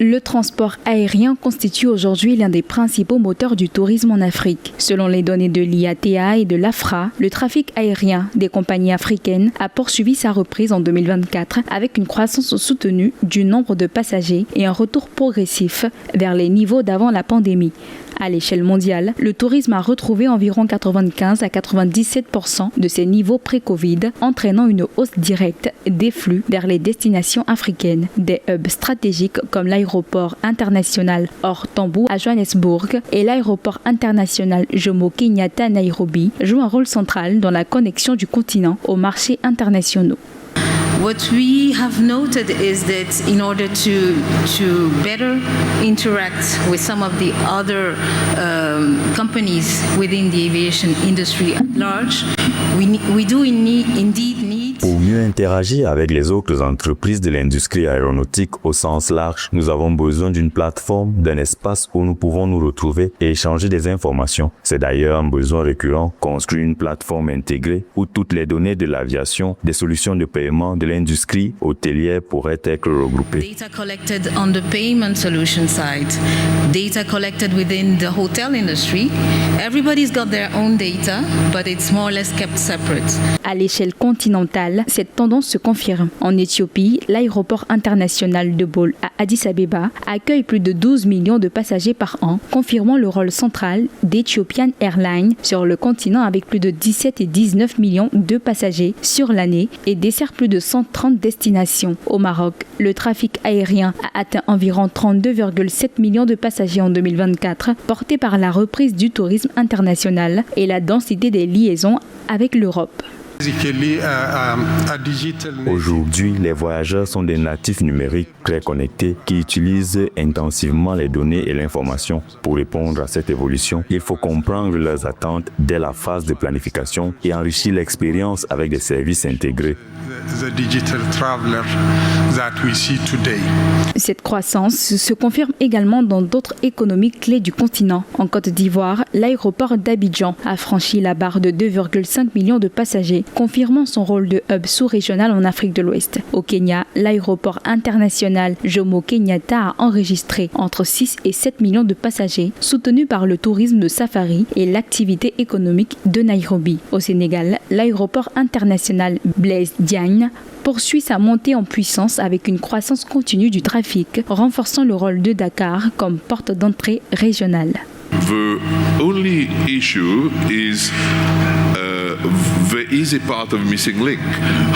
Le transport aérien constitue aujourd'hui l'un des principaux moteurs du tourisme en Afrique. Selon les données de l'IATA et de l'AFRA, le trafic aérien des compagnies africaines a poursuivi sa reprise en 2024 avec une croissance soutenue du nombre de passagers et un retour progressif vers les niveaux d'avant la pandémie. À l'échelle mondiale, le tourisme a retrouvé environ 95 à 97% de ses niveaux pré-Covid, entraînant une hausse directe des flux vers les destinations africaines. Des hubs stratégiques comme l'aéroport international Hors-Tambo à Johannesburg et l'aéroport international Jomo Kenyatta à Nairobi jouent un rôle central dans la connexion du continent aux marchés internationaux. What we have noted is that in order to better interact with some of the other companies within the aviation industry at large, we do indeed need. Pour mieux interagir avec les autres entreprises de l'industrie aéronautique au sens large, nous avons besoin d'une plateforme, d'un espace où nous pouvons nous retrouver et échanger des informations. C'est d'ailleurs un besoin récurrent, construire une plateforme intégrée où toutes les données de l'aviation, des solutions de paiement, de l'industrie hôtelière pourraient être regroupées. Data collected on the payment solution side, data collected within the hotel industry. Everybody's got their own data, but it's more or less kept separate. À l'échelle continentale, cette tendance se confirme. En Éthiopie, l'aéroport international de Bole à Addis Abeba accueille plus de 12 millions de passagers par an, confirmant le rôle central d'Ethiopian Airlines sur le continent avec plus de 17 et 19 millions de passagers sur l'année et dessert plus de 130 destinations. Au Maroc, le trafic aérien a atteint environ 32,7 millions de passagers en 2024, porté par la reprise du tourisme international et la densité des liaisons avec l'Europe. Aujourd'hui, les voyageurs sont des natifs numériques très connectés qui utilisent intensivement les données et l'information. Pour répondre à cette évolution, il faut comprendre leurs attentes dès la phase de planification et enrichir l'expérience avec des services intégrés. Cette croissance se confirme également dans d'autres économies clés du continent. En Côte d'Ivoire, l'aéroport d'Abidjan a franchi la barre de 2,5 millions de passagers, confirmant son rôle de hub sous-régional en Afrique de l'Ouest. Au Kenya, l'aéroport international Jomo Kenyatta a enregistré entre 6 et 7 millions de passagers, soutenu par le tourisme de safari et l'activité économique de Nairobi. Au Sénégal, l'aéroport international Blaise Diagne poursuit sa montée en puissance avec une croissance continue du trafic, renforçant le rôle de Dakar comme porte d'entrée régionale. The only issue is there is a part of missing link.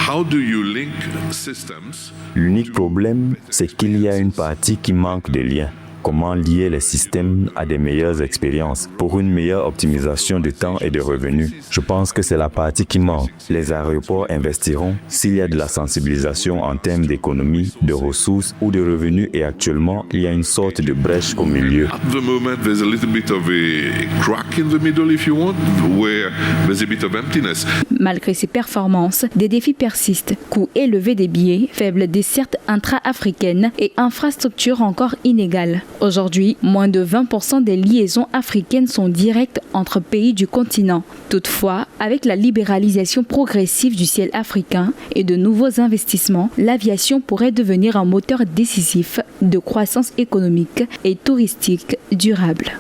How do you link systems? L'unique problème, c'est qu'il y a une partie qui manque de lien. Comment lier les systèmes à des meilleures expériences pour une meilleure optimisation de temps et de revenus. Je pense que c'est la partie qui manque. Les aéroports investiront s'il y a de la sensibilisation en termes d'économie, de ressources ou de revenus et actuellement, il y a une sorte de brèche au milieu. At the moment, there's a little bit of a crack in the middle, if you want, where there's a bit of emptiness. Malgré ces performances, des défis persistent. Coûts élevés des billets, faibles dessertes intra-africaines et infrastructures encore inégales. Aujourd'hui, moins de 20% des liaisons africaines sont directes entre pays du continent. Toutefois, avec la libéralisation progressive du ciel africain et de nouveaux investissements, l'aviation pourrait devenir un moteur décisif de croissance économique et touristique durable.